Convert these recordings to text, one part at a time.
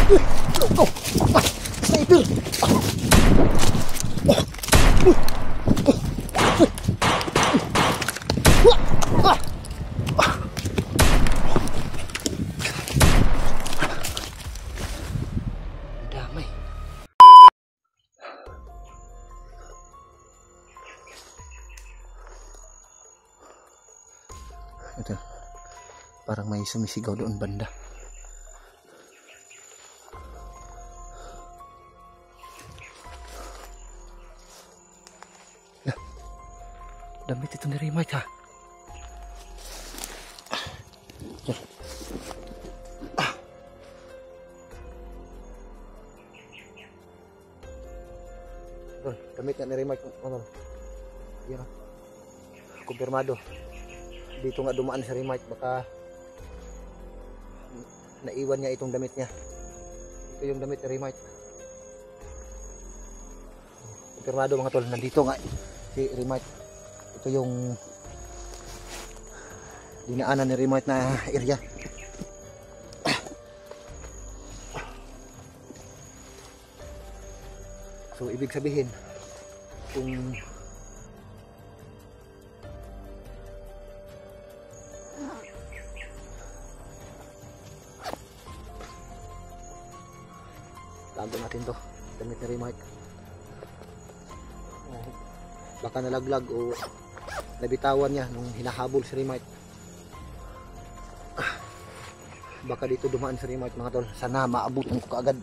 Oh, sniper! Damay. Ito, parang may sumisigaw doon banda. Damit itu dari Mike ha. Damit nga ni Mike. Yan. Kumpirmado. Dito nga dumaan si Mike, baka naiwan niya itong damit niya. Ito yung damit ni Mike. Kumpirmado mga tol, nandito nga si Mike. Ito yung dinaanan ni remote na area. So ibig sabihin kung tago natin to, damit ni remote. Baka nalaglag o nabitawan niya nung hinahabol si remote. Baka dito dumaan si remote mga tol. Sana maabutan ko kaagad.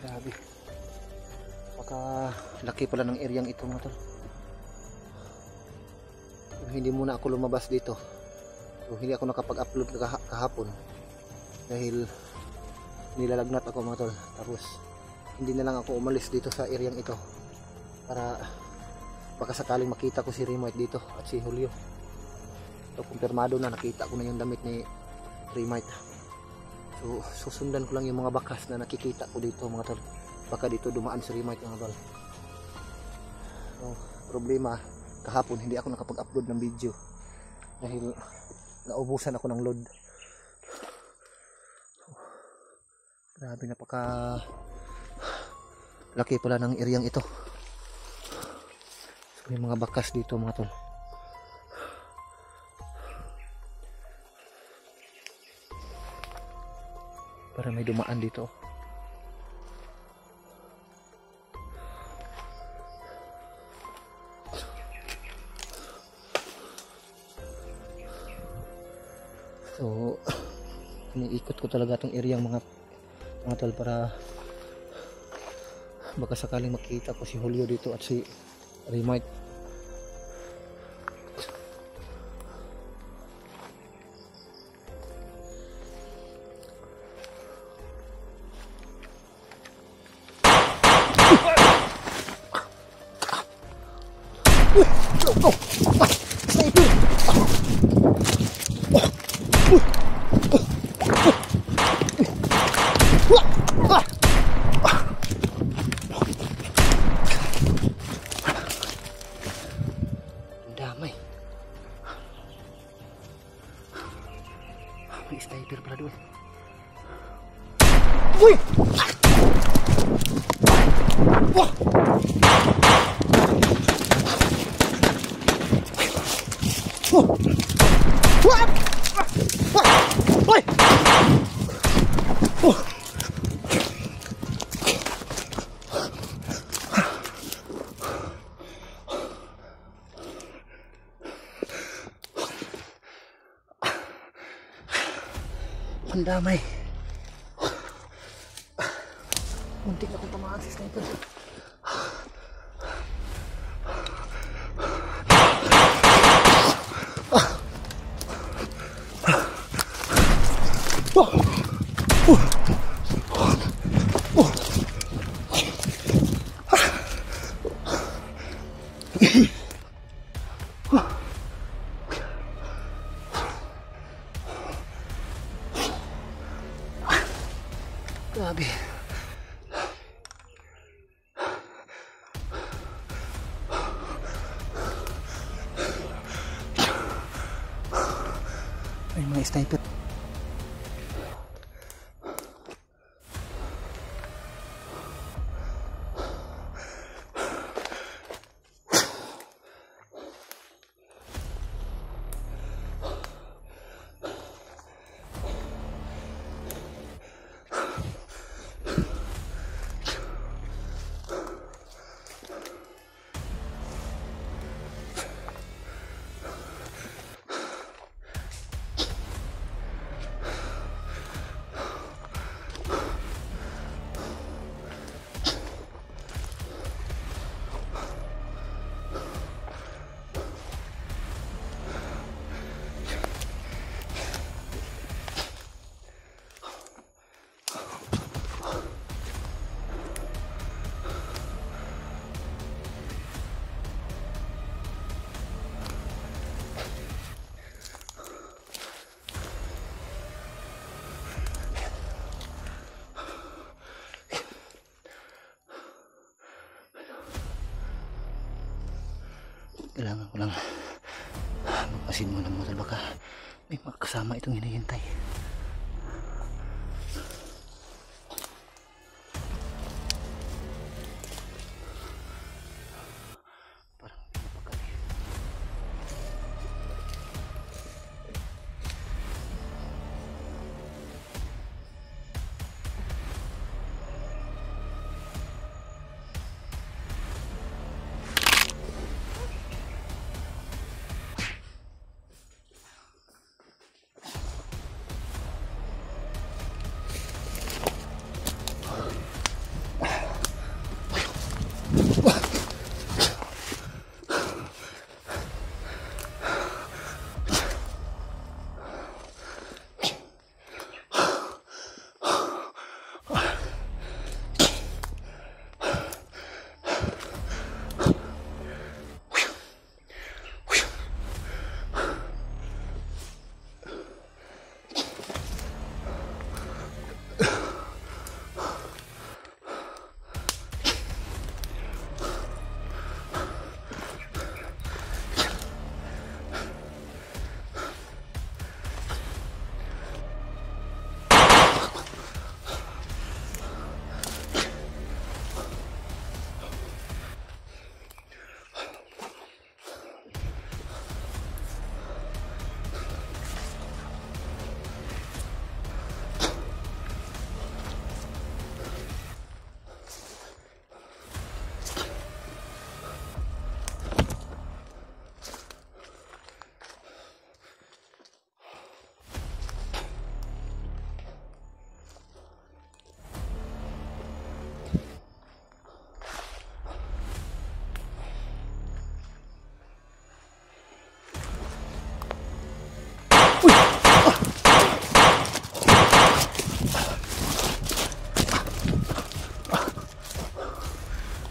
Grabe. Baka laki pala ng areang ito mga tol. Kung hindi muna ako lumabas dito, kung hindi ako nakapag-upload kahapon dahil nilalagnat ako mga tol, tapos hindi na lang ako umalis dito sa areang ito para baka sakaling makita ko si Remote dito at si Julio. So kumpirmado na, nakita ko na yung damit ni Remote. So susundan ko lang yung mga bakas na nakikita ko dito mga tol. Baka dito dumaan si Remote mga tol. So problema, kahapon hindi ako nakapag-upload ng video dahil naubusan ako ng load. Grabe, napaka laki pala ng areang ito. So, may mga bakas dito mga tol. Para may dumaan dito. So iniikot ko talaga itong area mga tol para baka sakaling makita ko si Julio dito at si Remote. Sniper! Damay. May sniper pala doon. Uy! Wah! Ang damay. Muntik na kong tamaan si sniper. Grabe. Ay, mga sniper. Kailangan ko lang magpasin mo ng motor, baka may makasama itong hinihintay. Parang pinapakali.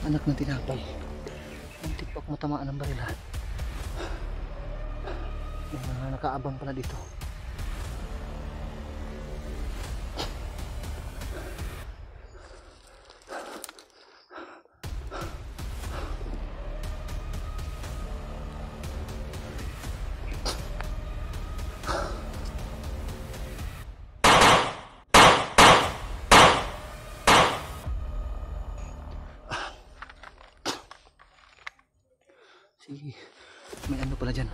Anak ng tinapay. Muntik pa akong matamaan ng baril, ha. May mga nakaabang pala dito. Sige, may ano pala dyan.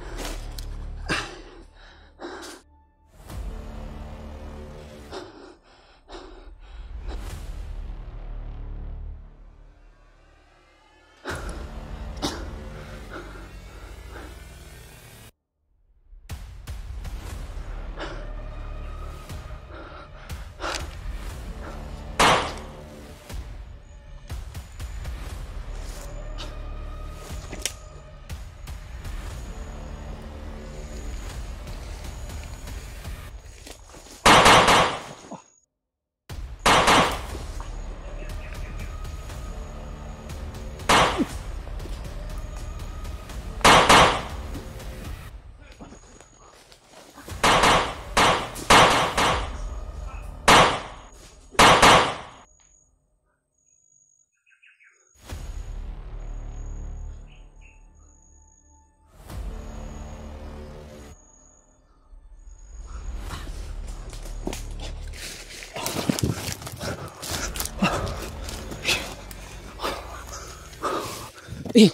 Eh.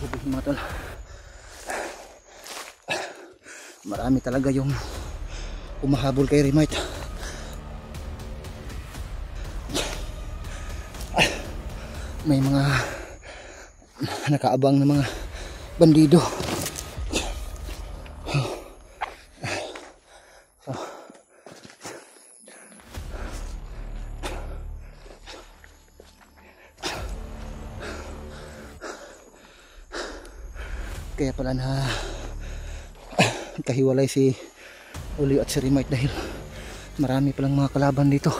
Sabihin mga tol, marami talaga yung umahabol kay Remite. May mga nakaabang na mga bandido. Kaya pala na kahiwalay si Julio at si Remite dahil marami palang mga kalaban dito.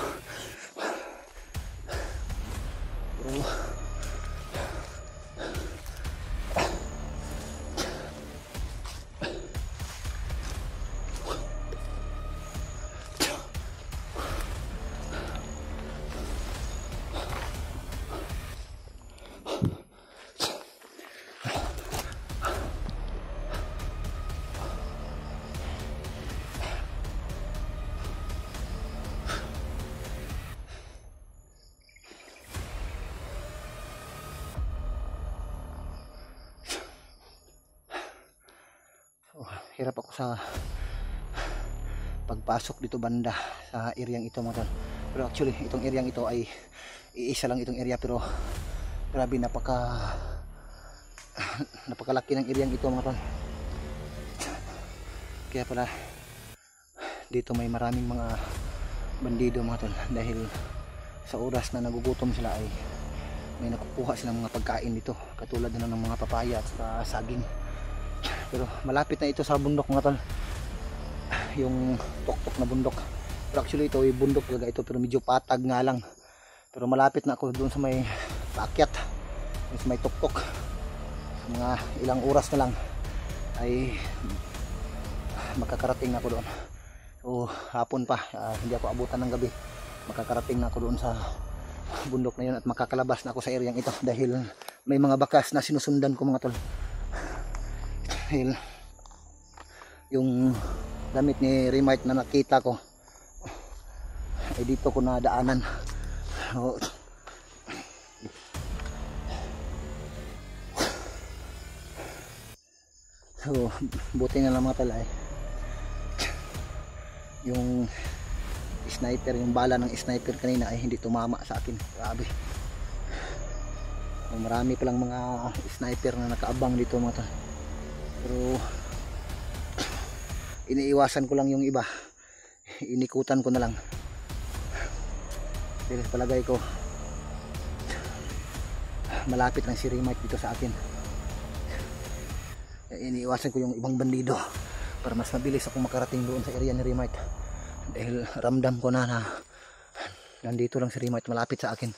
Hirap ako sa pagpasok dito banda sa areang ito mga tol. Pero actually itong areang ito ay iisa lang itong area, pero grabe napakalaki ng areang ito mga tol. Kaya pala dito may maraming mga bandido mga tol, dahil sa oras na nagugutom sila ay may nakukuha silang mga pagkain dito, katulad na ng mga papaya at saging. Pero malapit na ito sa bundok mga tol, yung tuktok na bundok. Pero actually ito ay bundok talaga ito, pero medyo patag nga lang. Pero malapit na ako doon sa may paakyat, sa may tuktok. Mga ilang oras na lang ay makakarating na ako doon. So hapon pa, hindi ako abutan ng gabi, makakarating na ako doon sa bundok na yun at makakalabas na ako sa areang ito, dahil may mga bakas na sinusundan ko mga tol. Dahil yung damit ni Remite na nakita ko ay dito ko nadaanan. So buti na lang mga tol ay yung sniper, yung bala ng sniper kanina ay hindi tumama sa akin. Grabe, marami palang mga sniper na nakaabang dito mga tol. Pero iniiwasan ko lang yung iba, inikutan ko na lang. Dahil palagay ko malapit lang si Remite dito sa akin. Iniiwasan ko yung ibang bandido para mas mabilis akong makarating doon sa area ni Remite, dahil ramdam ko na nandito lang si Remite, malapit sa akin.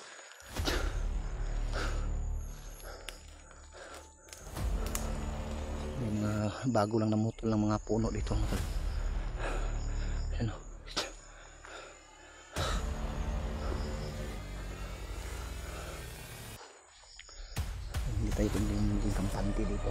Bago lang namutol ng mga puno dito. Ayan o. Hindi tayo pwedeng kampante dito.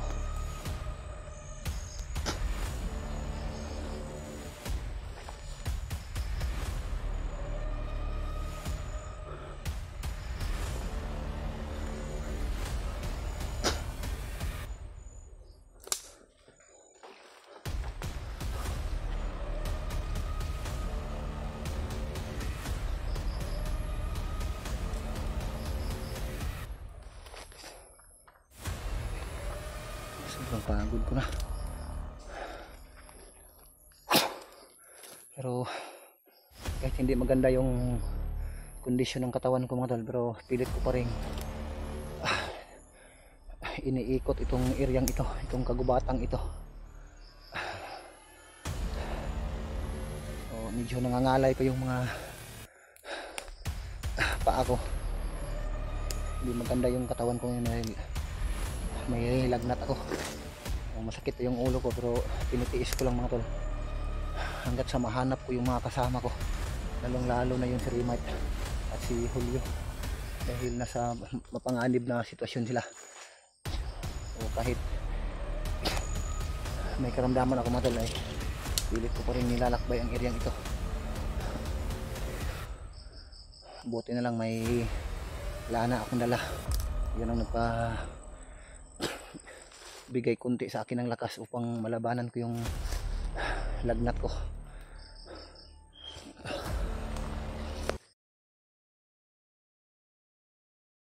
Sobrang pagod ko na. Pero kahit hindi maganda yung kondisyon ng katawan ko mga tol, pero pilit ko pa rin iniikot itong areang ito, itong kagubatang ito. So, medyo nangangalay ko yung mga paa ko. Hindi maganda yung katawan ko ngayon, may lagnat ako. Masakit yung ulo ko, pero tinitiis ko lang mga tol hanggat sa mahanap ko yung mga kasama ko, lalong lalo na yung si Remite at si Julio, dahil nasa mapanganib na sitwasyon sila. kahit may karamdaman ako mga tol ay pilit ko pa rin nilalakbay ang area ito. Buti na lang may lana akong dala, yun ang nagpa bigay kunti sa akin ng lakas upang malabanan ko yung lagnat ko.